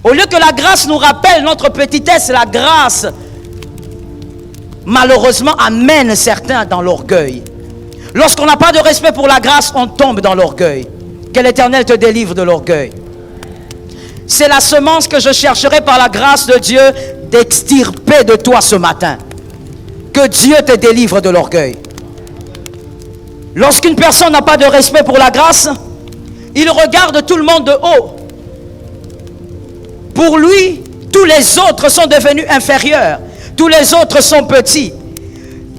Au lieu que la grâce nous rappelle notre petitesse, la grâce, malheureusement, amène certains dans l'orgueil. Lorsqu'on n'a pas de respect pour la grâce, on tombe dans l'orgueil. Que l'Éternel te délivre de l'orgueil. C'est la semence que je chercherai par la grâce de Dieu d'extirper de toi ce matin. Que Dieu te délivre de l'orgueil. Lorsqu'une personne n'a pas de respect pour la grâce, il regarde tout le monde de haut. Pour lui, tous les autres sont devenus inférieurs. Tous les autres sont petits.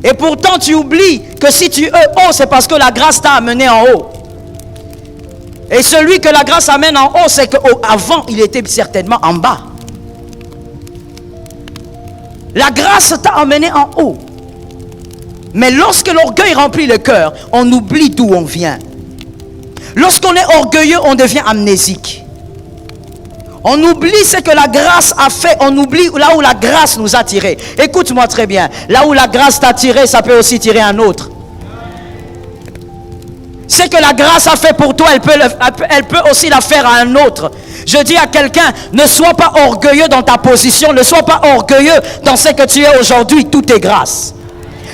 Et pourtant, tu oublies que si tu es haut, c'est parce que la grâce t'a amené en haut. Et celui que la grâce amène en haut, c'est qu'avant, il était certainement en bas. La grâce t'a amené en haut. Mais lorsque l'orgueil remplit le cœur, on oublie d'où on vient. Lorsqu'on est orgueilleux, on devient amnésique. On oublie ce que la grâce a fait. On oublie là où la grâce nous a tirés. Écoute-moi très bien. Là où la grâce t'a tiré, ça peut aussi tirer un autre. Ce que la grâce a fait pour toi, elle peut aussi la faire à un autre. Je dis à quelqu'un, ne sois pas orgueilleux dans ta position. Ne sois pas orgueilleux dans ce que tu es aujourd'hui. Tout est grâce.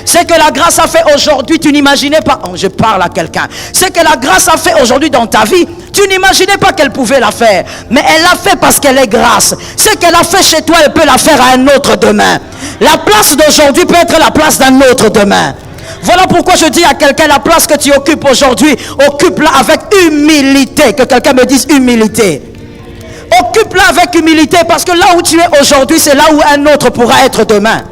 Ce que la grâce a fait aujourd'hui, tu n'imaginais pas. Oh, je parle à quelqu'un. Ce que la grâce a fait aujourd'hui dans ta vie, tu n'imaginais pas qu'elle pouvait la faire. Mais elle l'a fait parce qu'elle est grâce. Ce qu'elle a fait chez toi, elle peut la faire à un autre demain. La place d'aujourd'hui peut être la place d'un autre demain. Voilà pourquoi je dis à quelqu'un, la place que tu occupes aujourd'hui, occupe-la avec humilité. Que quelqu'un me dise humilité. Occupe-la avec humilité parce que là où tu es aujourd'hui, c'est là où un autre pourra être demain.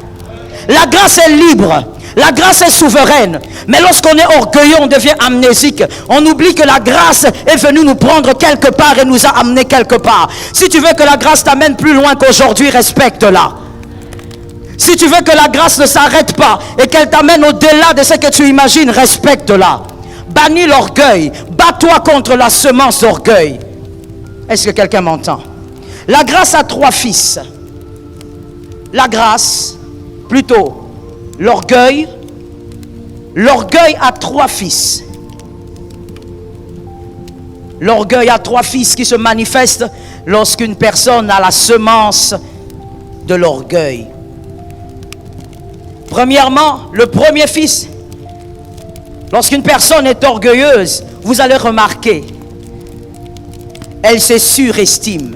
La grâce est libre. La grâce est souveraine. Mais lorsqu'on est orgueilleux, on devient amnésique. On oublie que la grâce est venue nous prendre quelque part et nous a amenés quelque part. Si tu veux que la grâce t'amène plus loin qu'aujourd'hui, respecte-la. Si tu veux que la grâce ne s'arrête pas et qu'elle t'amène au-delà de ce que tu imagines, respecte-la. Bannis l'orgueil. Bats-toi contre la semence d'orgueil. Est-ce que quelqu'un m'entend? La grâce a 3 fils. La grâce, plutôt, l'orgueil a 3 fils. L'orgueil a 3 fils qui se manifestent lorsqu'une personne a la semence de l'orgueil. Premièrement, le premier fils, lorsqu'une personne est orgueilleuse, vous allez remarquer, elle se surestime.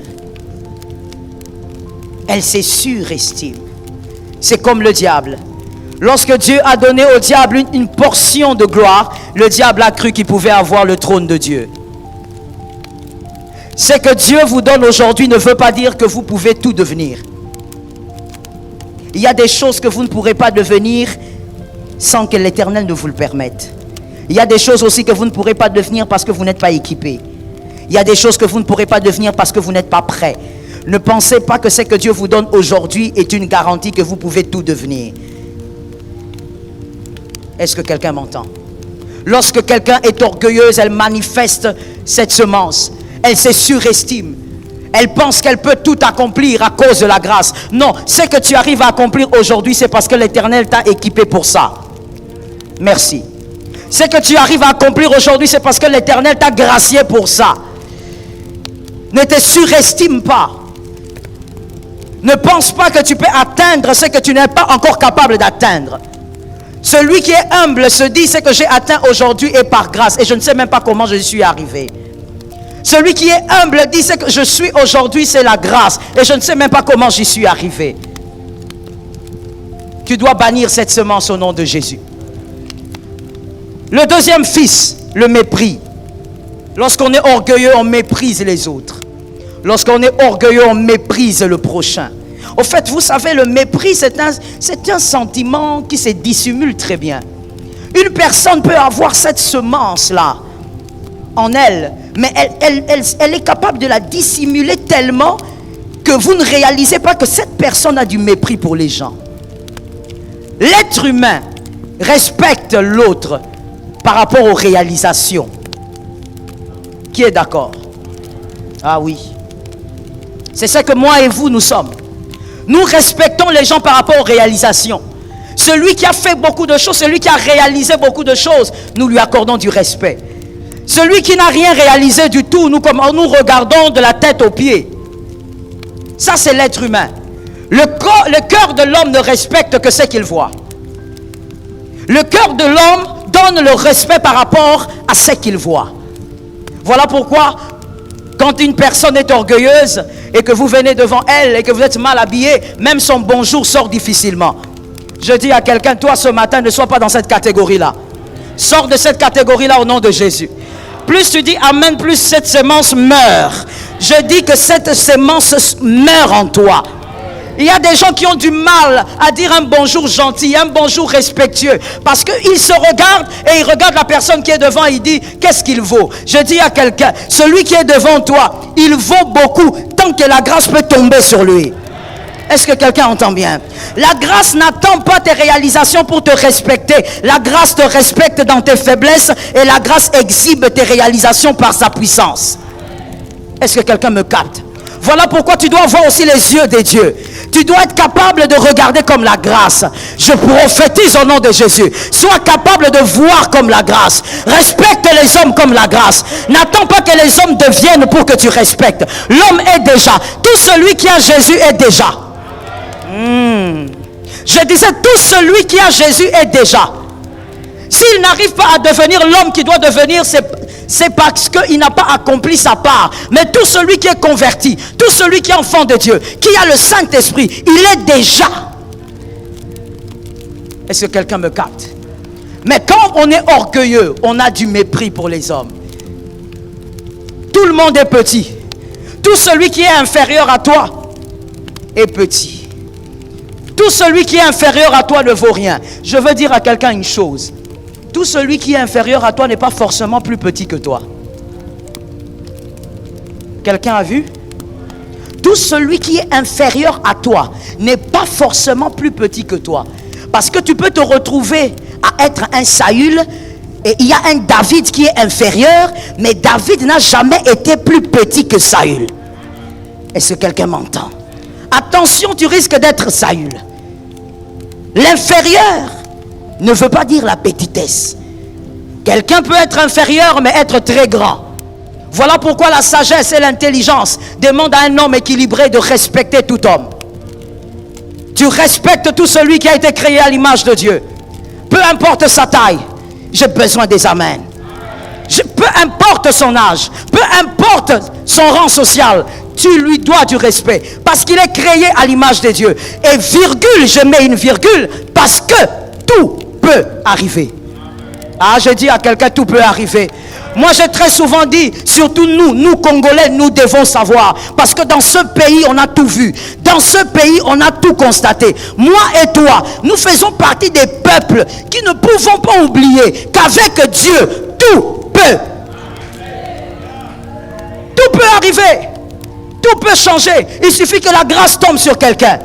Elle se surestime. C'est comme le diable. Lorsque Dieu a donné au diable une portion de gloire, le diable a cru qu'il pouvait avoir le trône de Dieu. Ce que Dieu vous donne aujourd'hui ne veut pas dire que vous pouvez tout devenir. Il y a des choses que vous ne pourrez pas devenir sans que l'Éternel ne vous le permette. Il y a des choses aussi que vous ne pourrez pas devenir parce que vous n'êtes pas équipé. Il y a des choses que vous ne pourrez pas devenir parce que vous n'êtes pas prêt. Ne pensez pas que ce que Dieu vous donne aujourd'hui est une garantie que vous pouvez tout devenir. Est-ce que quelqu'un m'entend? Lorsque quelqu'un est orgueilleuse, elle manifeste cette semence. Elle se surestime. Elle pense qu'elle peut tout accomplir à cause de la grâce. Non, ce que tu arrives à accomplir aujourd'hui, c'est parce que l'Éternel t'a équipé pour ça. Merci. Ce que tu arrives à accomplir aujourd'hui, c'est parce que l'Éternel t'a gracié pour ça. Ne te surestime pas. Ne pense pas que tu peux atteindre ce que tu n'es pas encore capable d'atteindre. Celui qui est humble se dit, ce que j'ai atteint aujourd'hui est par grâce. Et je ne sais même pas comment je suis arrivé. Celui qui est humble dit, ce que je suis aujourd'hui, c'est la grâce. Et je ne sais même pas comment j'y suis arrivé. Tu dois bannir cette semence au nom de Jésus. Le deuxième fils, le mépris. Lorsqu'on est orgueilleux, on méprise les autres. Lorsqu'on est orgueilleux, on méprise le prochain. Au fait, vous savez, le mépris, c'est un sentiment qui se dissimule très bien. Une personne peut avoir cette semence-là en elle, mais elle est capable de la dissimuler tellement que vous ne réalisez pas que cette personne a du mépris pour les gens. L'être humain respecte l'autre par rapport aux réalisations. Qui est d'accord? Ah oui. C'est ce que moi et vous, nous sommes. Nous respectons les gens par rapport aux réalisations. Celui qui a fait beaucoup de choses, celui qui a réalisé beaucoup de choses, nous lui accordons du respect. Celui qui n'a rien réalisé du tout, nous regardons de la tête aux pieds. Ça, c'est l'être humain. Le cœur de l'homme ne respecte que ce qu'il voit. Le cœur de l'homme donne le respect par rapport à ce qu'il voit. Voilà pourquoi, quand une personne est orgueilleuse et que vous venez devant elle et que vous êtes mal habillé, même son bonjour sort difficilement. Je dis à quelqu'un, toi ce matin, ne sois pas dans cette catégorie-là. Sors de cette catégorie-là au nom de Jésus. Plus tu dis amen, plus cette sémence meurt. Je dis que cette sémence meurt en toi. Il y a des gens qui ont du mal à dire un bonjour gentil, un bonjour respectueux. Parce qu'ils se regardent et ils regardent la personne qui est devant et ils disent, qu'est-ce qu'il vaut? Je dis à quelqu'un, celui qui est devant toi, il vaut beaucoup tant que la grâce peut tomber sur lui. Est-ce que quelqu'un entend bien? La grâce n'attend pas tes réalisations pour te respecter. La grâce te respecte dans tes faiblesses et la grâce exhibe tes réalisations par sa puissance. Est-ce que quelqu'un me capte? Voilà pourquoi tu dois avoir aussi les yeux des dieux. Tu dois être capable de regarder comme la grâce. Je prophétise au nom de Jésus. Sois capable de voir comme la grâce. Respecte les hommes comme la grâce. N'attends pas que les hommes deviennent pour que tu respectes. L'homme est déjà. Tout celui qui a Jésus est déjà. Je disais, tout celui qui a Jésus est déjà. S'il n'arrive pas à devenir l'homme qui doit devenir, c'est parce qu'il n'a pas accompli sa part. Mais tout celui qui est converti, tout celui qui est enfant de Dieu, qui a le Saint-Esprit, il est déjà. Est-ce que quelqu'un me capte? Mais quand on est orgueilleux, on a du mépris pour les hommes. Tout le monde est petit. Tout celui qui est inférieur à toi est petit. Tout celui qui est inférieur à toi ne vaut rien. Je veux dire à quelqu'un une chose. Tout celui qui est inférieur à toi n'est pas forcément plus petit que toi. Quelqu'un a vu? Tout celui qui est inférieur à toi n'est pas forcément plus petit que toi. Parce que tu peux te retrouver à être un Saül et il y a un David qui est inférieur, mais David n'a jamais été plus petit que Saül. Est-ce que quelqu'un m'entend? Attention, tu risques d'être Saül. L'inférieur ne veut pas dire la petitesse. Quelqu'un peut être inférieur mais être très grand. Voilà pourquoi la sagesse et l'intelligence demandent à un homme équilibré de respecter tout homme. Tu respectes tout celui qui a été créé à l'image de Dieu. Peu importe sa taille, j'ai besoin des amens. Peu importe son âge, peu importe son rang social, tu lui dois du respect. Parce qu'il est créé à l'image de Dieu. Et virgule, je mets une virgule, parce que tout peut arriver. Ah, je dis à quelqu'un, tout peut arriver. Moi, j'ai très souvent dit, surtout nous Congolais, nous devons savoir. Parce que dans ce pays, on a tout vu. Dans ce pays, on a tout constaté. Moi et toi, nous faisons partie des peuples qui ne pouvons pas oublier qu'avec Dieu, tout peut. Tout peut arriver. Tout peut changer. Il suffit que la grâce tombe sur quelqu'un.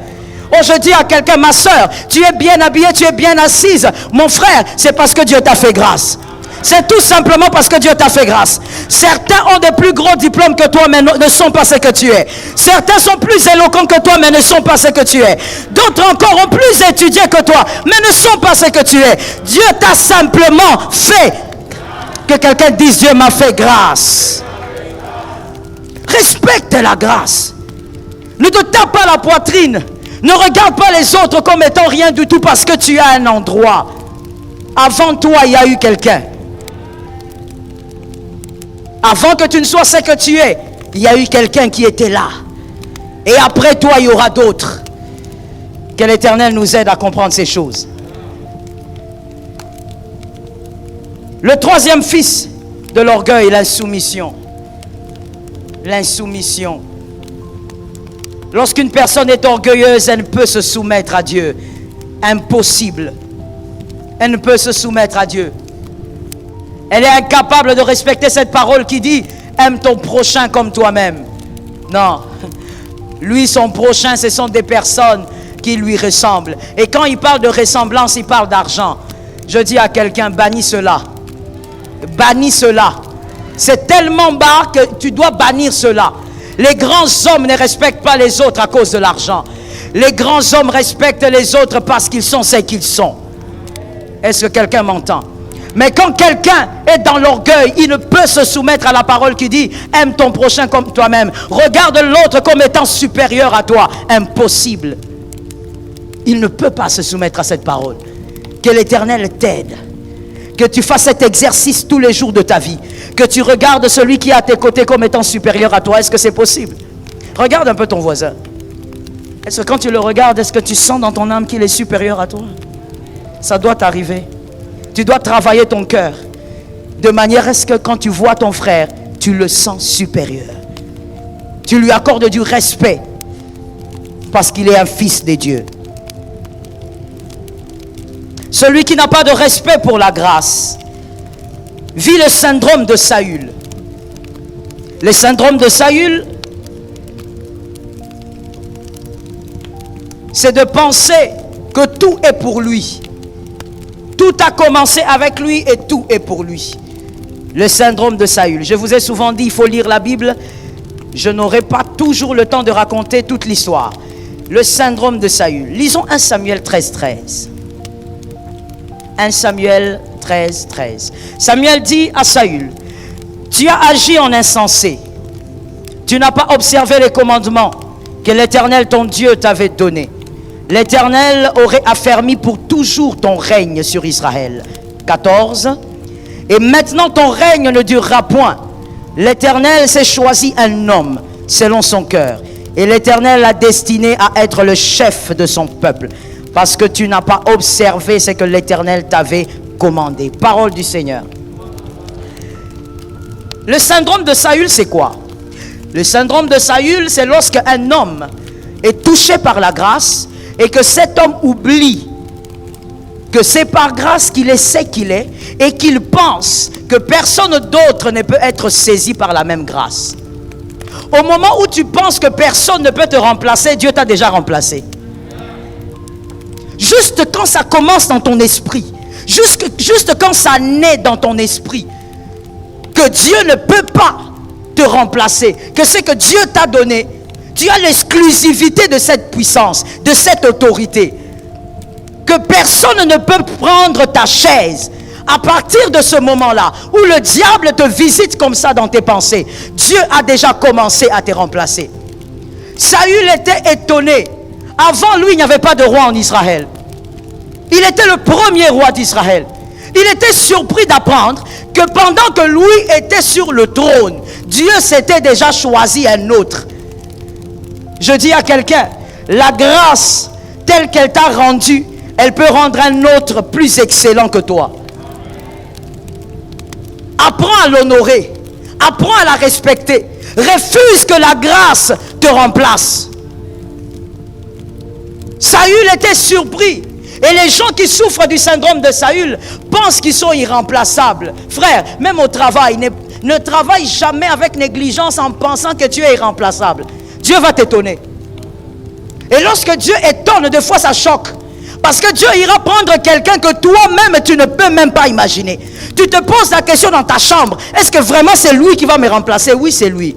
Oh, je dis à quelqu'un, ma soeur, tu es bien habillée, tu es bien assise. Mon frère, c'est parce que Dieu t'a fait grâce. C'est tout simplement parce que Dieu t'a fait grâce. Certains ont des plus gros diplômes que toi, mais ne sont pas ce que tu es. Certains sont plus éloquents que toi, mais ne sont pas ce que tu es. D'autres encore ont plus étudié que toi, mais ne sont pas ce que tu es. Dieu t'a simplement fait. Que quelqu'un dise, Dieu m'a fait grâce. Respecte la grâce. Ne te tape pas la poitrine. Ne regarde pas les autres comme étant rien du tout parce que tu as un endroit. Avant toi, il y a eu quelqu'un. Avant que tu ne sois ce que tu es, il y a eu quelqu'un qui était là. Et après toi, il y aura d'autres. Que l'Éternel nous aide à comprendre ces choses. Le troisième fils de l'orgueil, l'insoumission. L'insoumission. Lorsqu'une personne est orgueilleuse, elle ne peut se soumettre à Dieu. Impossible. Elle ne peut se soumettre à Dieu. Elle est incapable de respecter cette parole qui dit « Aime ton prochain comme toi-même ». Non. Lui, son prochain, ce sont des personnes qui lui ressemblent. Et quand il parle de ressemblance, il parle d'argent. Je dis à quelqu'un, bannis cela. Bannis cela. C'est tellement bas que tu dois bannir cela. Les grands hommes ne respectent pas les autres à cause de l'argent. Les grands hommes respectent les autres parce qu'ils sont ce qu'ils sont. Est-ce que quelqu'un m'entend? Mais quand quelqu'un est dans l'orgueil, il ne peut se soumettre à la parole qui dit « Aime ton prochain comme toi-même. Regarde l'autre comme étant supérieur à toi. » Impossible. Il ne peut pas se soumettre à cette parole. Que l'Éternel t'aide. Que tu fasses cet exercice tous les jours de ta vie. Que tu regardes celui qui est à tes côtés comme étant supérieur à toi. Est-ce que c'est possible? Regarde un peu ton voisin. Est-ce que quand tu le regardes, est-ce que tu sens dans ton âme qu'il est supérieur à toi? Ça doit t'arriver. Tu dois travailler ton cœur de manière à ce que quand tu vois ton frère, tu le sens supérieur. Tu lui accordes du respect parce qu'il est un fils de Dieu. Celui qui n'a pas de respect pour la grâce vit le syndrome de Saül. Le syndrome de Saül, c'est de penser que tout est pour lui. Tout a commencé avec lui et tout est pour lui. Le syndrome de Saül. Je vous ai souvent dit, il faut lire la Bible. Je n'aurai pas toujours le temps de raconter toute l'histoire. Le syndrome de Saül. Lisons 1 Samuel 13, 13. 1 Samuel 13, 13. Samuel dit à Saül, tu as agi en insensé. Tu n'as pas observé les commandements que l'Éternel ton Dieu t'avait donnés. L'Éternel aurait affermi pour toujours ton règne sur Israël. 14. Et maintenant ton règne ne durera point. L'Éternel s'est choisi un homme selon son cœur. Et l'Éternel l'a destiné à être le chef de son peuple. Parce que tu n'as pas observé ce que l'Éternel t'avait commandé. Parole du Seigneur. Le syndrome de Saül, c'est quoi? Le syndrome de Saül, c'est lorsque un homme est touché par la grâce et que cet homme oublie que c'est par grâce qu'il est ce qu'il est et qu'il pense que personne d'autre ne peut être saisi par la même grâce. Au moment où tu penses que personne ne peut te remplacer, Dieu t'a déjà remplacé. Juste quand ça commence dans ton esprit, juste quand ça naît dans ton esprit, que Dieu ne peut pas te remplacer, que ce que Dieu t'a donné, tu as l'exclusivité de cette puissance, de cette autorité, que personne ne peut prendre ta chaise. À partir de ce moment-là, où le diable te visite comme ça dans tes pensées, Dieu a déjà commencé à te remplacer. Saül était étonné. Avant lui, il n'y avait pas de roi en Israël. Il était le premier roi d'Israël. Il était surpris d'apprendre que pendant que lui était sur le trône, Dieu s'était déjà choisi un autre. Je dis à quelqu'un, la grâce telle qu'elle t'a rendue, elle peut rendre un autre plus excellent que toi. Apprends à l'honorer. Apprends à la respecter. Refuse que la grâce te remplace. Saül était surpris. Et les gens qui souffrent du syndrome de Saül pensent qu'ils sont irremplaçables. Frère, même au travail, ne travaille jamais avec négligence en pensant que tu es irremplaçable. Dieu va t'étonner. Et lorsque Dieu étonne, des fois ça choque. Parce que Dieu ira prendre quelqu'un que toi-même tu ne peux même pas imaginer. Tu te poses la question dans ta chambre. Est-ce que vraiment c'est lui qui va me remplacer? Oui, c'est lui.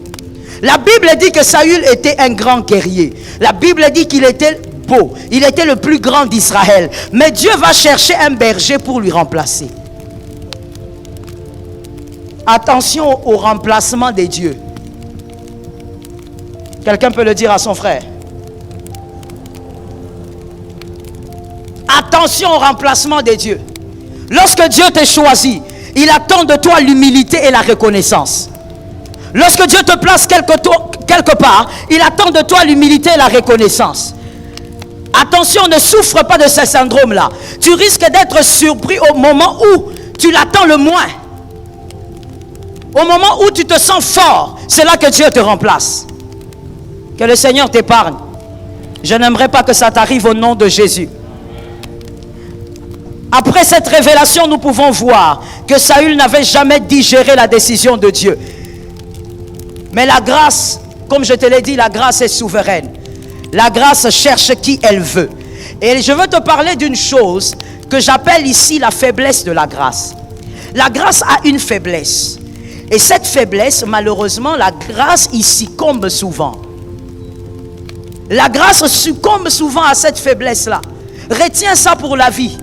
La Bible dit que Saül était un grand guerrier. La Bible dit qu'il était beau. Il était le plus grand d'Israël. Mais Dieu va chercher un berger pour lui remplacer. Attention au remplacement des dieux. Quelqu'un peut le dire à son frère. Attention au remplacement des dieux. Lorsque Dieu t'a choisi, il attend de toi l'humilité et la reconnaissance. Lorsque Dieu te place quelque part, il attend de toi l'humilité et la reconnaissance. Attention, ne souffre pas de ce syndrome-là. Tu risques d'être surpris au moment où tu l'attends le moins. Au moment où tu te sens fort, c'est là que Dieu te remplace. Que le Seigneur t'épargne. Je n'aimerais pas que ça t'arrive au nom de Jésus. Après cette révélation, nous pouvons voir que Saül n'avait jamais digéré la décision de Dieu. Mais la grâce, comme je te l'ai dit, la grâce est souveraine. La grâce cherche qui elle veut. Et je veux te parler d'une chose que j'appelle ici la faiblesse de la grâce. La grâce a une faiblesse. Et cette faiblesse, malheureusement, la grâce y succombe souvent. La grâce succombe souvent à cette faiblesse-là. Retiens ça pour la vie.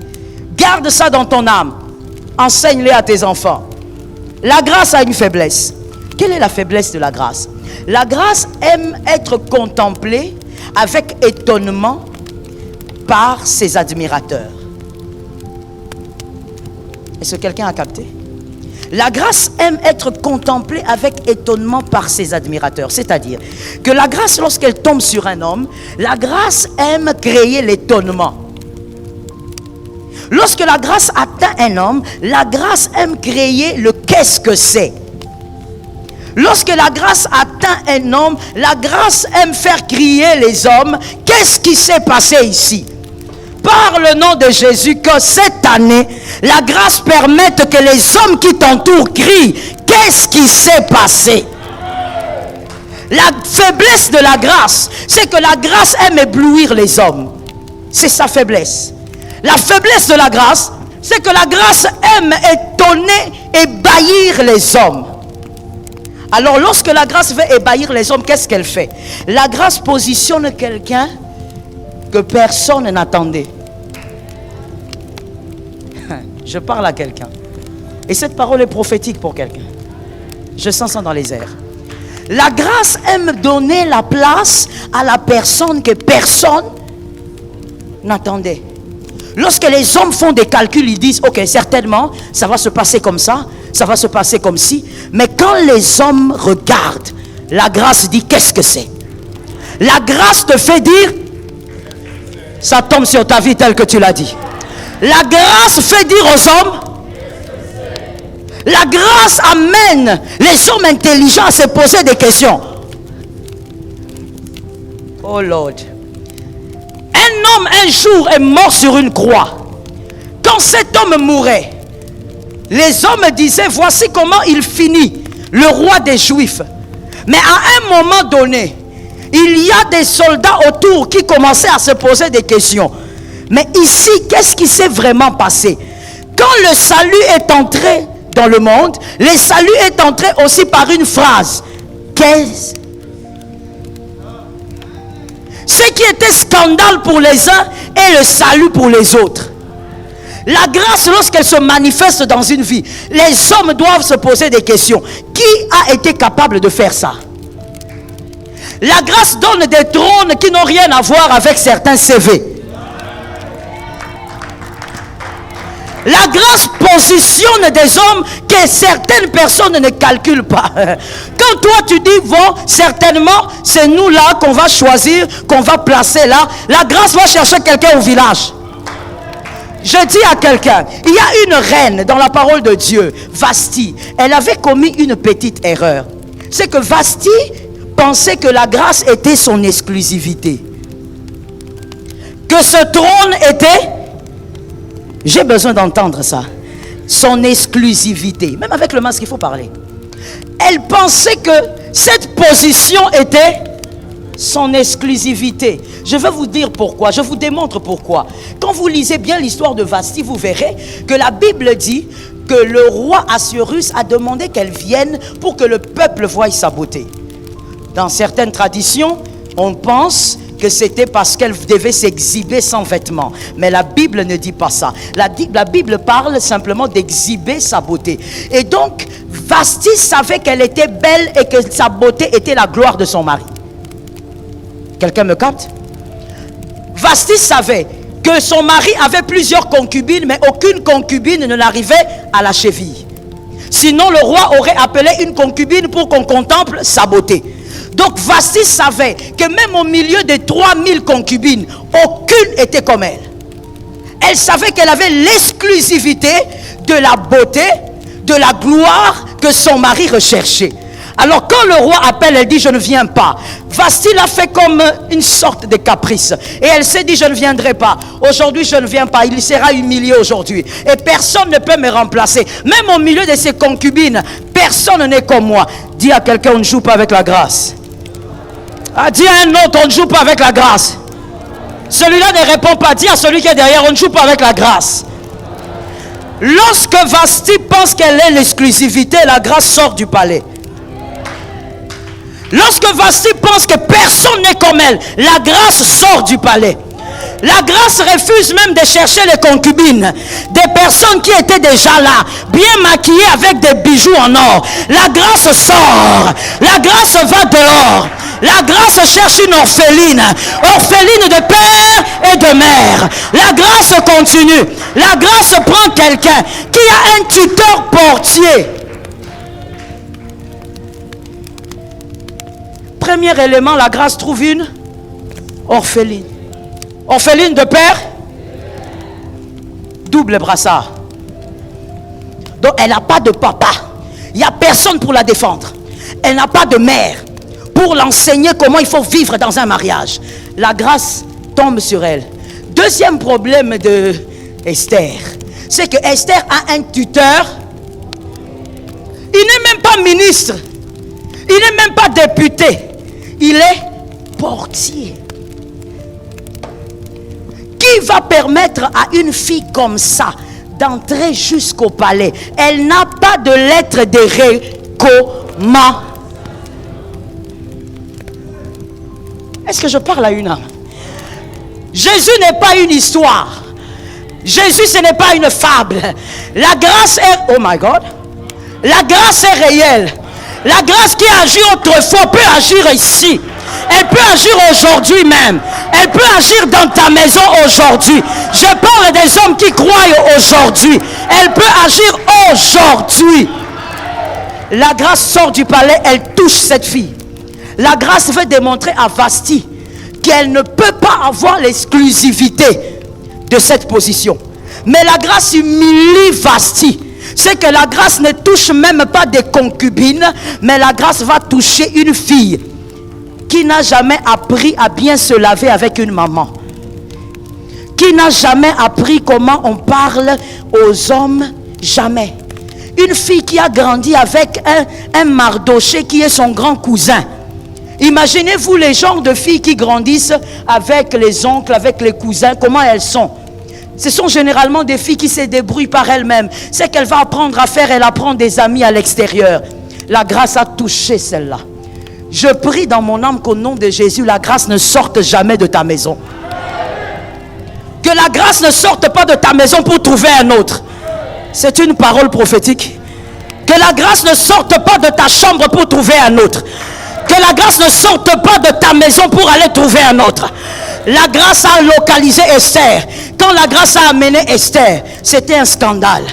Garde ça dans ton âme. Enseigne-les à tes enfants. La grâce a une faiblesse. Quelle est la faiblesse de la grâce? La grâce aime être contemplée avec étonnement par ses admirateurs. Est-ce que quelqu'un a capté? La grâce aime être contemplée avec étonnement par ses admirateurs. C'est-à-dire que la grâce, lorsqu'elle tombe sur un homme, la grâce aime créer l'étonnement. Lorsque la grâce atteint un homme, la grâce aime créer le qu'est-ce que c'est. Lorsque la grâce atteint un homme, la grâce aime faire crier les hommes, qu'est-ce qui s'est passé ici? Par le nom de Jésus, que cette année, la grâce permette que les hommes qui t'entourent crient, qu'est-ce qui s'est passé? La faiblesse de la grâce, c'est que la grâce aime éblouir les hommes. C'est sa faiblesse. La faiblesse de la grâce, c'est que la grâce aime étonner, ébahir les hommes. Alors lorsque la grâce veut ébahir les hommes, qu'est-ce qu'elle fait? La grâce positionne quelqu'un que personne n'attendait. Je parle à quelqu'un. Et cette parole est prophétique pour quelqu'un. Je sens ça dans les airs. La grâce aime donner la place à la personne que personne n'attendait. Lorsque les hommes font des calculs, ils disent, ok, certainement, ça va se passer comme ça, ça va se passer comme ci. Mais quand les hommes regardent, la grâce dit, qu'est-ce que c'est? La grâce te fait dire, ça tombe sur ta vie tel que tu l'as dit. La grâce fait dire aux hommes, la grâce amène les hommes intelligents à se poser des questions. Oh Lord. Un homme un jour est mort sur une croix. Quand cet homme mourait, les hommes disaient, voici comment il finit, le roi des Juifs. Mais à un moment donné, il y a des soldats autour qui commençaient à se poser des questions. Mais ici, qu'est-ce qui s'est vraiment passé? Quand le salut est entré dans le monde, le salut est entré aussi par une phrase. Qu'est-ce? Ce qui était scandale pour les uns est le salut pour les autres. La grâce, lorsqu'elle se manifeste dans une vie, les hommes doivent se poser des questions. Qui a été capable de faire ça? La grâce donne des trônes qui n'ont rien à voir avec certains CV. La grâce positionne des hommes que certaines personnes ne calculent pas. Quand toi tu dis, bon, certainement, c'est nous là qu'on va choisir, qu'on va placer là. La grâce va chercher quelqu'un au village. Je dis à quelqu'un, il y a une reine dans la parole de Dieu, Vasti. Elle avait commis une petite erreur. C'est que Vasti pensait que la grâce était son exclusivité. Que ce trône était... J'ai besoin d'entendre ça. Son exclusivité. Même avec le masque, il faut parler. Elle pensait que cette position était son exclusivité. Je vais vous dire pourquoi. Je vous démontre pourquoi. Quand vous lisez bien l'histoire de Vasti, vous verrez que la Bible dit que le roi Assuérus a demandé qu'elle vienne pour que le peuple voie sa beauté. Dans certaines traditions, on pense que c'était parce qu'elle devait s'exhiber sans vêtements. Mais la Bible ne dit pas ça. La Bible parle simplement d'exhiber sa beauté. Et donc, Vasti savait qu'elle était belle et que sa beauté était la gloire de son mari. Quelqu'un me capte? Vasti savait que son mari avait plusieurs concubines, mais aucune concubine ne l'arrivait à la cheville. Sinon, le roi aurait appelé une concubine pour qu'on contemple sa beauté. Donc Vasti savait que même au milieu de 3000 concubines, aucune était comme elle. Elle savait qu'elle avait l'exclusivité de la beauté, de la gloire que son mari recherchait. Alors quand le roi appelle, elle dit je ne viens pas. Vasti l'a fait comme une sorte de caprice. Et elle s'est dit je ne viendrai pas. Aujourd'hui je ne viens pas. Il sera humilié aujourd'hui. Et personne ne peut me remplacer. Même au milieu de ses concubines, personne n'est comme moi. Dis à quelqu'un on ne joue pas avec la grâce. Ah, dis à un autre on ne joue pas avec la grâce. Celui-là ne répond pas. Dis à celui qui est derrière on ne joue pas avec la grâce. Lorsque Vasti pense qu'elle est l'exclusivité, la grâce sort du palais. Lorsque Vasti pense que personne n'est comme elle, la grâce sort du palais. La grâce refuse même de chercher les concubines. Des personnes qui étaient déjà là, bien maquillées avec des bijoux en or. La grâce sort. La grâce va dehors. La grâce cherche une orpheline. Orpheline de père et de mère. La grâce continue. La grâce prend quelqu'un qui a un tuteur portier. Premier élément, la grâce trouve une orpheline. Orpheline de père, double brassard. Donc elle n'a pas de papa. Il n'y a personne pour la défendre. Elle n'a pas de mère pour l'enseigner comment il faut vivre dans un mariage. La grâce tombe sur elle. Deuxième problème de Esther, c'est que Esther a un tuteur. Il n'est même pas ministre. Il n'est même pas député. Il est portier. Qui va permettre à une fille comme ça d'entrer jusqu'au palais? Elle n'a pas de lettre de recommandation. Est-ce que je parle à une âme? Jésus n'est pas une histoire. Jésus, ce n'est pas une fable. La grâce est... Oh my God. La grâce est réelle. La grâce qui a agi autrefois peut agir ici. Elle peut agir aujourd'hui même. Elle peut agir dans ta maison aujourd'hui. Je parle des hommes qui croient aujourd'hui. Elle peut agir aujourd'hui. La grâce sort du palais, elle touche cette fille. La grâce veut démontrer à Vasti qu'elle ne peut pas avoir l'exclusivité de cette position. Mais la grâce humilie Vasti. C'est que la grâce ne touche même pas des concubines, mais la grâce va toucher une fille qui n'a jamais appris à bien se laver avec une maman, qui n'a jamais appris comment on parle aux hommes, jamais. Une fille qui a grandi avec un Mardoché qui est son grand cousin. Imaginez-vous les genres de filles qui grandissent avec les oncles, avec les cousins, comment elles sont. Ce sont généralement des filles qui se débrouillent par elles-mêmes. C'est qu'elle va apprendre à faire, elle apprend des amis à l'extérieur. La grâce a touché celle-là. Je prie dans mon âme qu'au nom de Jésus, la grâce ne sorte jamais de ta maison. Que la grâce ne sorte pas de ta maison pour trouver un autre. C'est une parole prophétique. Que la grâce ne sorte pas de ta chambre pour trouver un autre. Que la grâce ne sorte pas de ta maison pour aller trouver un autre. La grâce a localisé Esther. Quand la grâce a amené Esther, c'était un scandale.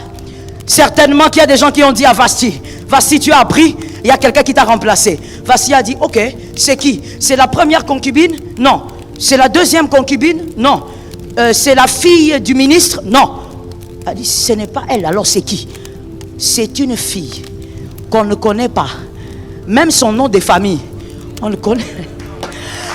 Certainement qu'il y a des gens qui ont dit à Vasti, Vasti, tu as appris, il y a quelqu'un qui t'a remplacé. Vasti a dit, ok, c'est qui? C'est la première concubine? Non. C'est la deuxième concubine? Non. C'est la fille du ministre? Non. Elle a dit, ce n'est pas elle, alors c'est qui? C'est une fille qu'on ne connaît pas. Même son nom de famille, on le connaît.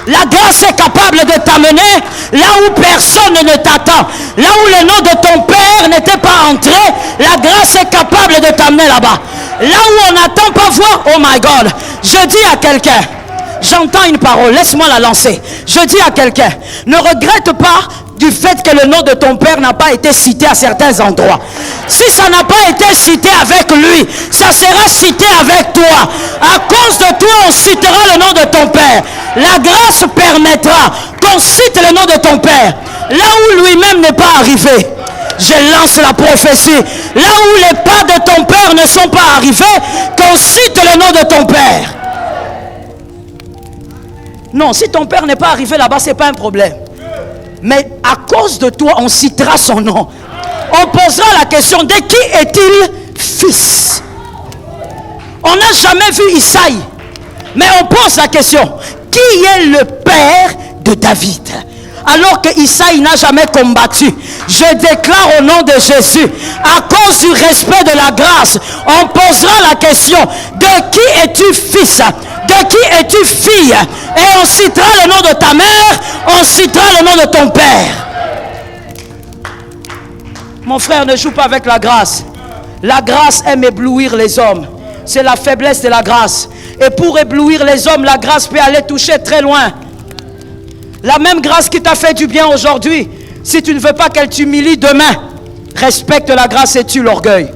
La grâce est capable de t'amener là où personne ne t'attend. Là où le nom de ton père n'était pas entré, la grâce est capable de t'amener là-bas. Là où on n'attend pas voir, oh my God. Je dis à quelqu'un, j'entends une parole, laisse-moi la lancer. Je dis à quelqu'un, ne regrette pas du fait que le nom de ton père n'a pas été cité à certains endroits. Si ça n'a pas été cité avec lui, ça sera cité avec toi. À cause de toi, on citera le nom de ton père. La grâce permettra qu'on cite le nom de ton père là où lui-même n'est pas arrivé. Je lance la prophétie. Là où les pas de ton père ne sont pas arrivés, qu'on cite le nom de ton père. Non, si ton père n'est pas arrivé là-bas, c'est pas un problème. Mais à cause de toi, on citera son nom. On posera la question, de qui est-il fils? On n'a jamais vu Isaïe. Mais on pose la question, qui est le père de David? Alors que Isaïe n'a jamais combattu. Je déclare au nom de Jésus, à cause du respect de la grâce, on posera la question, de qui es-tu fils? De qui es-tu fille? Et on citera le nom de ta mère, on citera le nom de ton père. Mon frère, ne joue pas avec la grâce. La grâce aime éblouir les hommes. C'est la faiblesse de la grâce. Et pour éblouir les hommes, la grâce peut aller toucher très loin. La même grâce qui t'a fait du bien aujourd'hui, si tu ne veux pas qu'elle t'humilie demain, respecte la grâce et tue l'orgueil.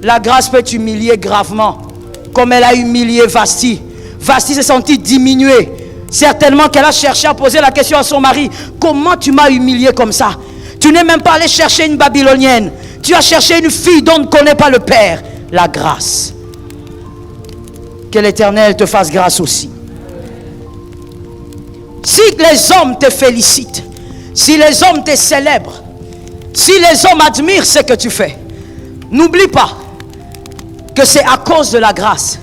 La grâce peut t'humilier gravement, comme elle a humilié Vasti. Vasti s'est senti diminué. Certainement qu'elle a cherché à poser la question à son mari. Comment tu m'as humilié comme ça? Tu n'es même pas allé chercher une Babylonienne. Tu as cherché une fille dont on ne connaît pas le père. La grâce. Que l'Éternel te fasse grâce aussi. Si les hommes te félicitent, si les hommes te célèbrent, si les hommes admirent ce que tu fais, n'oublie pas que c'est à cause de la grâce.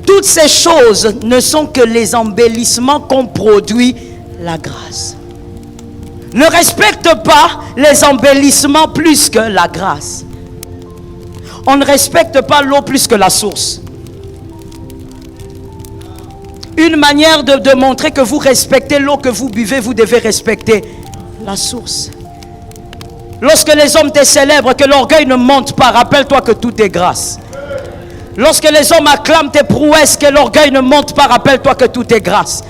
Toutes ces choses ne sont que les embellissements qu'ont produit la grâce. Ne respecte pas les embellissements plus que la grâce. On ne respecte pas l'eau plus que la source. Une manière de montrer que vous respectez l'eau que vous buvez, vous devez respecter la source. Lorsque les hommes te célèbrent, que l'orgueil ne monte pas, rappelle-toi que tout est grâce. Lorsque les hommes acclament tes prouesses, que l'orgueil ne monte pas, rappelle-toi que tout est grâce.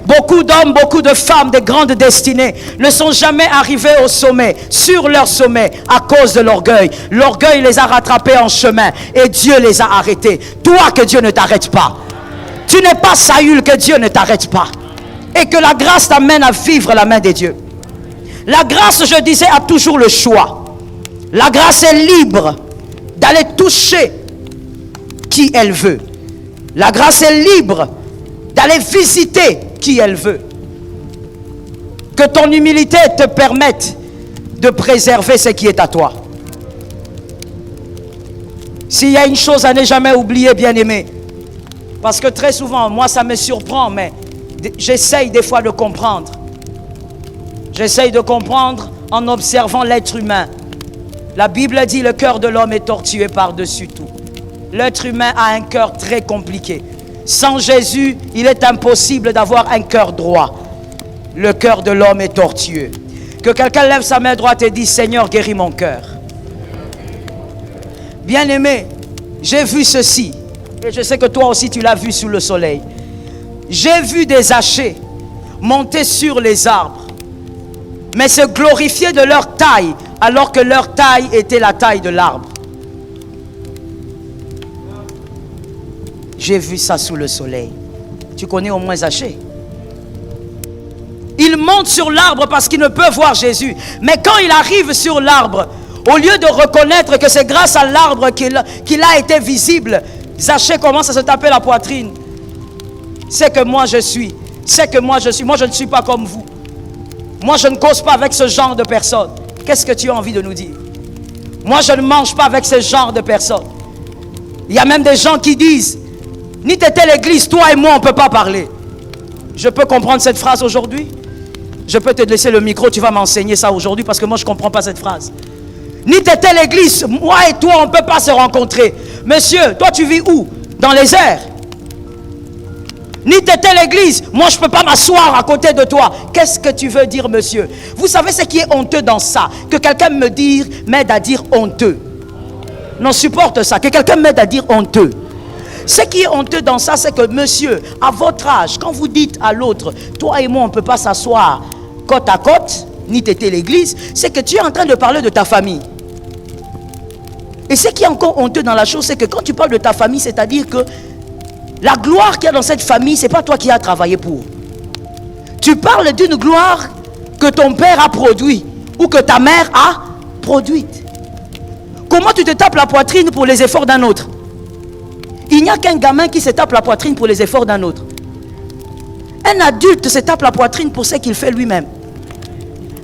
Beaucoup d'hommes, beaucoup de femmes de grandes destinées ne sont jamais arrivés au sommet, sur leur sommet, à cause de l'orgueil. L'orgueil les a rattrapés en chemin et Dieu les a arrêtés. Toi, que Dieu ne t'arrête pas. Tu n'es pas Saül, que Dieu ne t'arrête pas. Et que la grâce t'amène à vivre la main de Dieu. La grâce, je disais, a toujours le choix. La grâce est libre d'aller toucher qui elle veut. La grâce est libre d'aller visiter qui elle veut. Que ton humilité te permette de préserver ce qui est à toi. S'il y a une chose à ne jamais oublier, bien-aimé, parce que très souvent, moi ça me surprend, mais j'essaye des fois de comprendre. J'essaye de comprendre en observant l'être humain. La Bible dit le cœur de l'homme est tortueux par-dessus tout. L'être humain a un cœur très compliqué. Sans Jésus, il est impossible d'avoir un cœur droit. Le cœur de l'homme est tortueux. Que quelqu'un lève sa main droite et dise: Seigneur, guéris mon cœur. Bien-aimé, j'ai vu ceci. Et je sais que toi aussi tu l'as vu sous le soleil. J'ai vu des hachés monter sur les arbres, mais se glorifier de leur taille, alors que leur taille était la taille de l'arbre. J'ai vu ça sous le soleil. Tu connais au moins Zachée. Il monte sur l'arbre parce qu'il ne peut voir Jésus. Mais quand il arrive sur l'arbre, au lieu de reconnaître que c'est grâce à l'arbre qu'il a été visible, Zachée commence à se taper la poitrine. C'est que moi je suis. C'est que moi je suis. Moi je ne suis pas comme vous. Moi je ne cause pas avec ce genre de personnes. Qu'est-ce que tu as envie de nous dire? Moi je ne mange pas avec ce genre de personnes. Il y a même des gens qui disent: ni t'étais l'église, toi et moi on ne peut pas parler. Je peux comprendre cette phrase aujourd'hui. Je peux te laisser le micro, tu vas m'enseigner ça aujourd'hui parce que moi je ne comprends pas cette phrase. Ni t'étais l'église, moi et toi on ne peut pas se rencontrer. Monsieur, toi tu vis où? Dans les airs. Ni t'étais l'église, moi je ne peux pas m'asseoir à côté de toi. Qu'est-ce que tu veux dire, monsieur? Vous savez ce qui est honteux dans ça? Que quelqu'un m'aide à dire honteux. Non, supporte ça, que quelqu'un m'aide à dire honteux. Ce qui est honteux dans ça, c'est que monsieur, à votre âge, quand vous dites à l'autre: toi et moi on ne peut pas s'asseoir côte à côte, ni t'étais l'église, c'est que tu es en train de parler de ta famille. Et ce qui est encore honteux dans la chose, c'est que quand tu parles de ta famille, c'est-à-dire que la gloire qu'il y a dans cette famille, ce n'est pas toi qui as travaillé pour. Tu parles d'une gloire que ton père a produite ou que ta mère a produite. Comment tu te tapes la poitrine pour les efforts d'un autre? Il n'y a qu'un gamin qui se tape la poitrine pour les efforts d'un autre. Un adulte se tape la poitrine pour ce qu'il fait lui-même.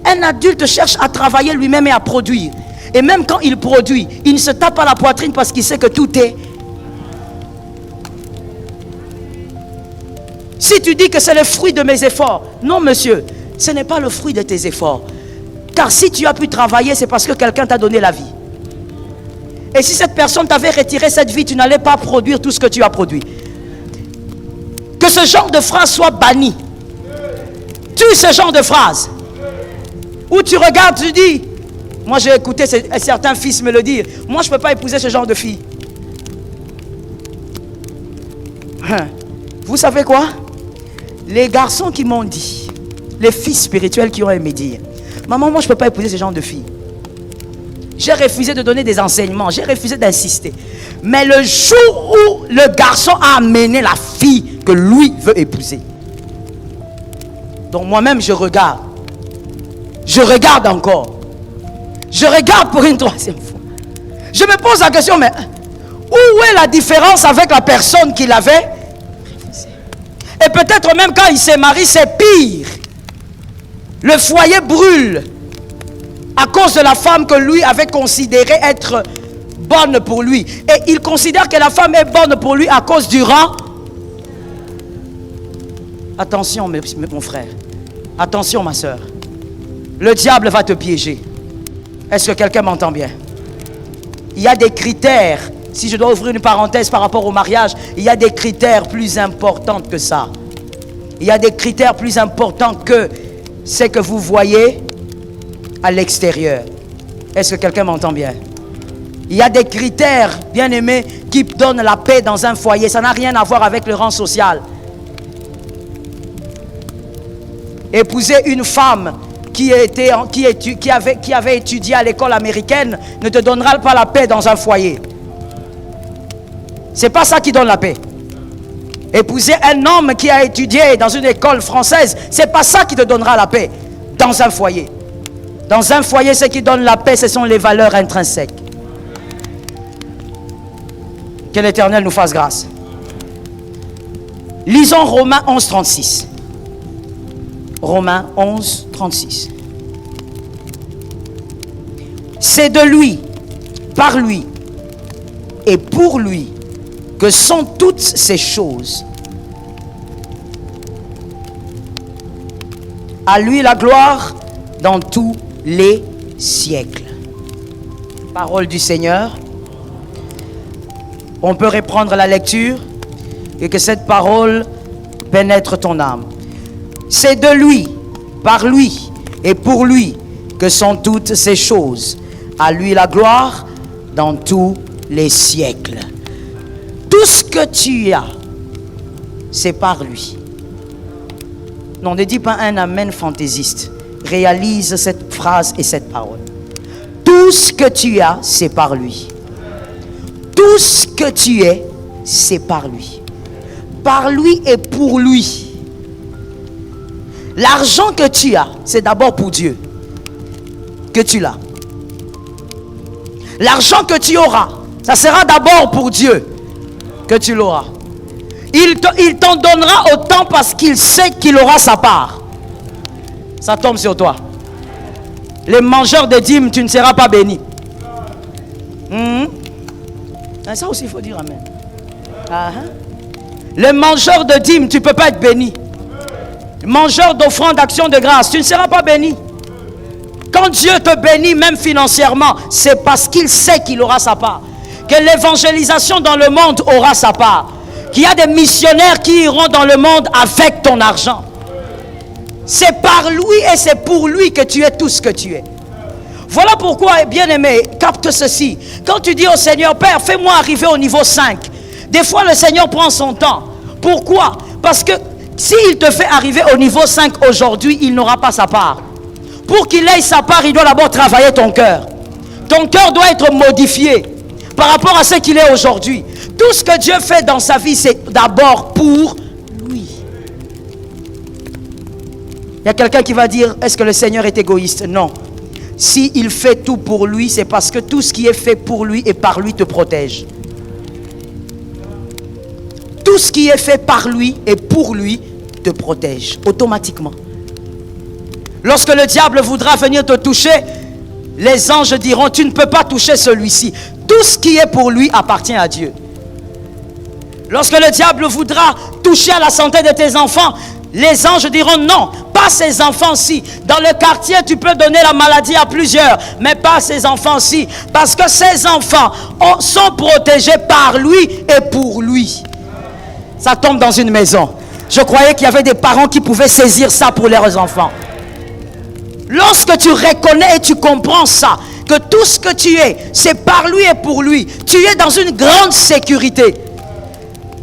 Un adulte cherche à travailler lui-même et à produire. Et même quand il produit, il ne se tape pas la poitrine parce qu'il sait que tout est. Si tu dis que c'est le fruit de mes efforts, non monsieur, ce n'est pas le fruit de tes efforts. Car si tu as pu travailler, c'est parce que quelqu'un t'a donné la vie. Et si cette personne t'avait retiré cette vie, tu n'allais pas produire tout ce que tu as produit. Que ce genre de phrase soit banni. Tue ce genre de phrase. Où tu regardes, tu dis: moi j'ai écouté certains fils me le dire, moi je ne peux pas épouser ce genre de fille. Vous savez quoi? Les garçons qui m'ont dit, les fils spirituels qui ont aimé dire: maman, moi je ne peux pas épouser ce genre de fille. J'ai refusé de donner des enseignements, j'ai refusé d'insister. Mais le jour où le garçon a amené la fille que lui veut épouser, Donc moi-même, je regarde. Je regarde encore. Je regarde pour une troisième fois. Je me pose la question, mais où est la différence avec la personne qui l'avait? Et peut-être même quand il s'est marié, c'est pire. Le foyer brûle à cause de la femme que lui avait considérée être bonne pour lui. Et il considère que la femme est bonne pour lui à cause du rang. Attention, mon frère. Attention, ma soeur. Le diable va te piéger. Est-ce que quelqu'un m'entend bien? Il y a des critères. Si je dois ouvrir une parenthèse par rapport au mariage, il y a des critères plus importants que ça. Il y a des critères plus importants que ce que vous voyez à l'extérieur. Est-ce que quelqu'un m'entend bien? Il y a des critères, bien aimés, qui donnent la paix dans un foyer. Ça n'a rien à voir avec le rang social. Épouser une femme qui avait étudié à l'école américaine ne te donnera pas la paix dans un foyer. C'est pas ça qui donne la paix. Épouser un homme qui a étudié dans une école française, c'est pas ça qui te donnera la paix dans un foyer. Dans un foyer, ce qui donne la paix, ce sont les valeurs intrinsèques. Que l'Éternel nous fasse grâce. Lisons Romains 11, 36. Romains 11, 36. C'est de lui, par lui et pour lui que sont toutes ces choses. À lui la gloire dans tous les siècles. Parole du Seigneur. On peut reprendre la lecture et que cette parole pénètre ton âme. C'est de lui, par lui et pour lui que sont toutes ces choses. À lui la gloire dans tous les siècles. Tout ce que tu as, c'est par lui. Non, ne dis pas un amen fantaisiste. Réalise cette phrase et cette parole. Tout ce que tu as, c'est par lui. Tout ce que tu es, c'est par lui. Par lui et pour lui. L'argent que tu as, c'est d'abord pour Dieu que tu l'as. L'argent que tu auras, ça sera d'abord pour Dieu que tu l'auras. Il t'en donnera autant parce qu'il sait qu'il aura sa part. Ça tombe sur toi. Les mangeurs de dîmes, tu ne seras pas béni. Ça aussi, il faut dire amen. Les mangeurs de dîmes, tu ne peux pas être béni. Mangeur d'offrandes d'action de grâce, tu ne seras pas béni. Quand Dieu te bénit, même financièrement, c'est parce qu'il sait qu'il aura sa part. Que l'évangélisation dans le monde aura sa part. Qu'il y a des missionnaires qui iront dans le monde avec ton argent. C'est par lui et c'est pour lui que tu es tout ce que tu es. Voilà pourquoi, bien-aimé, capte ceci. Quand tu dis au Seigneur, Père, fais-moi arriver au niveau 5. Des fois, le Seigneur prend son temps. Pourquoi? Parce que s'il te fait arriver au niveau 5 aujourd'hui, il n'aura pas sa part. Pour qu'il ait sa part, il doit d'abord travailler ton cœur. Ton cœur doit être modifié par rapport à ce qu'il est aujourd'hui. Tout ce que Dieu fait dans sa vie, c'est d'abord pour lui. Il y a quelqu'un qui va dire, est-ce que le Seigneur est égoïste? Non. S'il fait tout pour lui, c'est parce que tout ce qui est fait pour lui et par lui te protège. Tout ce qui est fait par lui et pour lui te protège automatiquement. Lorsque le diable voudra venir te toucher, les anges diront, tu ne peux pas toucher celui-ci. Tout ce qui est pour lui appartient à Dieu. Lorsque le diable voudra toucher à la santé de tes enfants, les anges diront non, pas ces enfants-ci. Dans le quartier, tu peux donner la maladie à plusieurs, mais pas ces enfants-ci. Parce que ces enfants sont protégés par lui et pour lui. Ça tombe dans une maison. Je croyais qu'il y avait des parents qui pouvaient saisir ça pour leurs enfants. Lorsque tu reconnais et tu comprends ça, que tout ce que tu es, c'est par lui et pour lui, tu es dans une grande sécurité.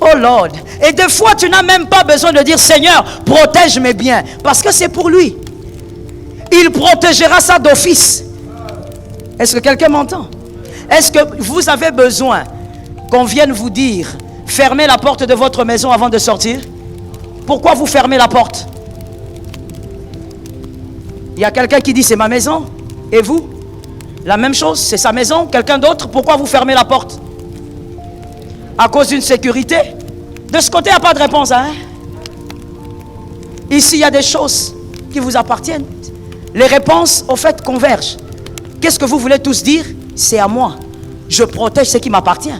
Oh Lord. Et des fois, tu n'as même pas besoin de dire, Seigneur, protège mes biens. Parce que c'est pour lui. Il protégera ça d'office. Est-ce que quelqu'un m'entend? Est-ce que vous avez besoin qu'on vienne vous dire, fermez la porte de votre maison avant de sortir? Pourquoi vous fermez la porte? Il y a quelqu'un qui dit c'est ma maison. Et vous? La même chose, c'est sa maison. Quelqu'un d'autre, pourquoi vous fermez la porte? À cause d'une sécurité? De ce côté, il n'y a pas de réponse. Hein? Ici, il y a des choses qui vous appartiennent. Les réponses, au fait, convergent. Qu'est-ce que vous voulez tous dire? C'est à moi. Je protège ce qui m'appartient.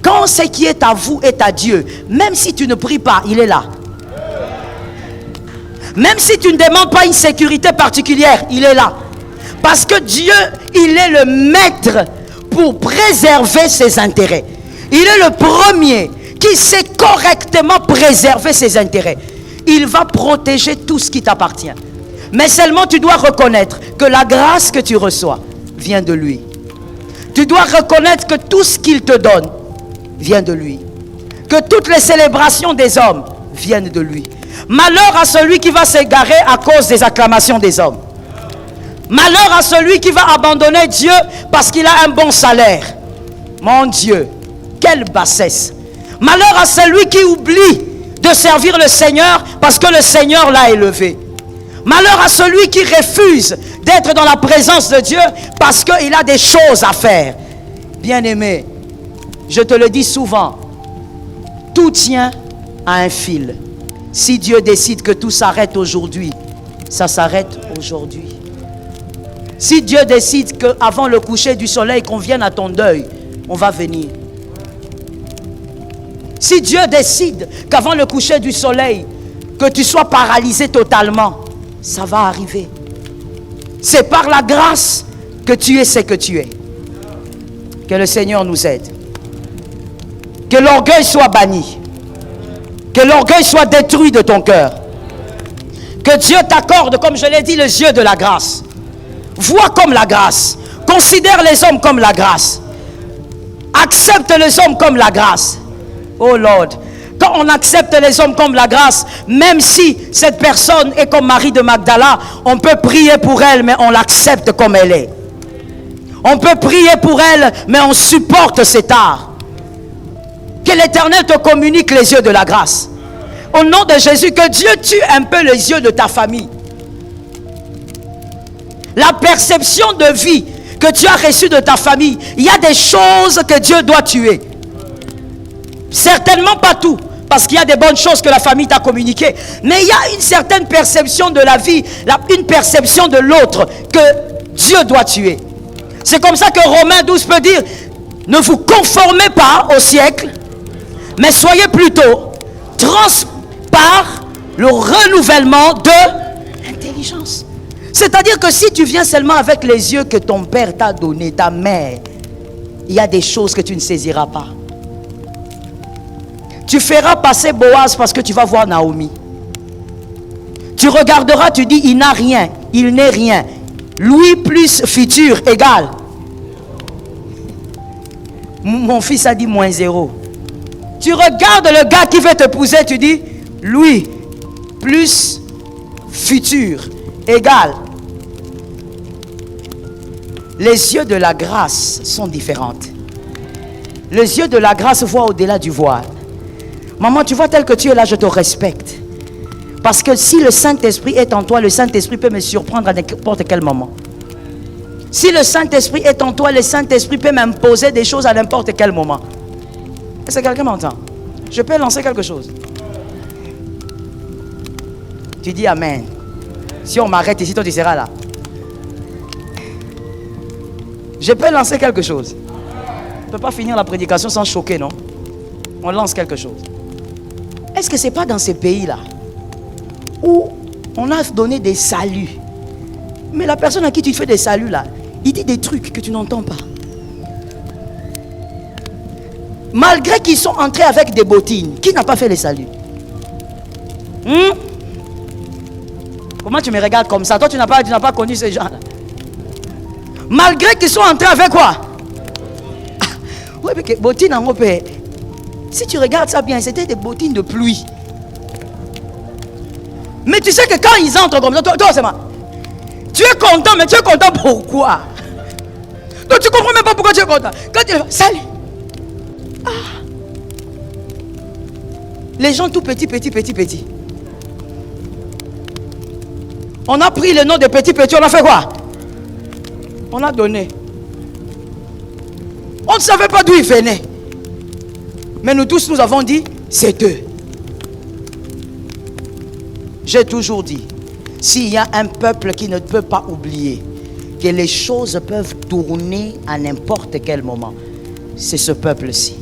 Quand ce qui est à vous est à Dieu, même si tu ne pries pas, il est là. Même si tu ne demandes pas une sécurité particulière, il est là. Parce que Dieu, il est le maître pour préserver ses intérêts. Il est le premier qui sait correctement préserver ses intérêts. Il va protéger tout ce qui t'appartient. Mais seulement tu dois reconnaître que la grâce que tu reçois vient de lui. Tu dois reconnaître que tout ce qu'il te donne vient de lui. Que toutes les célébrations des hommes viennent de lui. Malheur à celui qui va s'égarer à cause des acclamations des hommes. Malheur à celui qui va abandonner Dieu parce qu'il a un bon salaire. Mon Dieu, quelle bassesse. Malheur à celui qui oublie de servir le Seigneur parce que le Seigneur l'a élevé. Malheur à celui qui refuse d'être dans la présence de Dieu parce qu'il a des choses à faire. Bien-aimé, je te le dis souvent, tout tient à un fil. Si Dieu décide que tout s'arrête aujourd'hui, ça s'arrête aujourd'hui. Si Dieu décide qu'avant le coucher du soleil, qu'on vienne à ton deuil, on va venir. Si Dieu décide qu'avant le coucher du soleil, que tu sois paralysé totalement, ça va arriver. C'est par la grâce que tu es ce que tu es. Que le Seigneur nous aide. Que l'orgueil soit banni. Que l'orgueil soit détruit de ton cœur. Que Dieu t'accorde, comme je l'ai dit, les yeux de la grâce. Vois comme la grâce. Considère les hommes comme la grâce. Accepte les hommes comme la grâce. Oh Lord. Quand on accepte les hommes comme la grâce, même si cette personne est comme Marie de Magdala, on peut prier pour elle, mais on l'accepte comme elle est. On peut prier pour elle, mais on supporte cet art. Que l'Éternel te communique les yeux de la grâce. Au nom de Jésus, que Dieu tue un peu les yeux de ta famille. La perception de vie que tu as reçue de ta famille, il y a des choses que Dieu doit tuer. Certainement pas tout, parce qu'il y a des bonnes choses que la famille t'a communiquées. Mais il y a une certaine perception de la vie, une perception de l'autre que Dieu doit tuer. C'est comme ça que Romains 12 peut dire, ne vous conformez pas au siècle, mais soyez plutôt par le renouvellement de l'intelligence. C'est-à-dire que si tu viens seulement avec les yeux que ton père t'a donné, ta mère, il y a des choses que tu ne saisiras pas. Tu feras passer Boaz parce que tu vas voir Naomi. Tu regarderas, tu dis, il n'a rien, il n'est rien. Lui plus futur égale. Mon fils a dit moins 0. Tu regardes le gars qui veut t'épouser, tu dis, lui plus futur égale. Les yeux de la grâce sont différents. Les yeux de la grâce voient au-delà du voile. Maman, tu vois tel que tu es là, je te respecte. Parce que si le Saint-Esprit est en toi, le Saint-Esprit peut me surprendre à n'importe quel moment. Si le Saint-Esprit est en toi, le Saint-Esprit peut m'imposer des choses à n'importe quel moment. Est-ce que quelqu'un m'entend? Je peux lancer quelque chose. Tu dis Amen. Si on m'arrête ici, toi tu seras là. Je peux lancer quelque chose. On ne peut pas finir la prédication sans choquer, non? On lance quelque chose. Est-ce que ce n'est pas dans ces pays-là où on a donné des saluts, mais la personne à qui tu fais des saluts là, il dit des trucs que tu n'entends pas. Malgré qu'ils sont entrés avec des bottines, qui n'a pas fait les saluts? Comment tu me regardes comme ça? Toi, tu n'as pas connu ces gens-là. Malgré qu'ils sont entrés avec quoi? Oui, mais bottines en Europe. Si tu regardes ça bien, c'était des bottines de pluie. Mais tu sais que quand ils entrent comme ça, toi c'est mal. Tu es content, mais tu es content pourquoi? Donc tu comprends même pas pourquoi tu es content. Quand tu es salut. Les gens tout petits. On a pris le nom de petit, on a fait quoi? On a donné. On ne savait pas d'où il venait. Mais nous tous, nous avons dit, c'est eux. J'ai toujours dit, s'il y a un peuple qui ne peut pas oublier que les choses peuvent tourner à n'importe quel moment, c'est ce peuple-ci.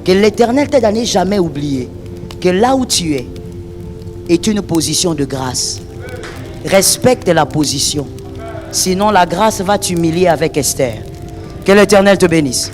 Que l'Éternel t'aide à ne jamais oublier que là où tu es est une position de grâce. Respecte la position. Sinon la grâce va t'humilier avec Esther. Que l'Éternel te bénisse.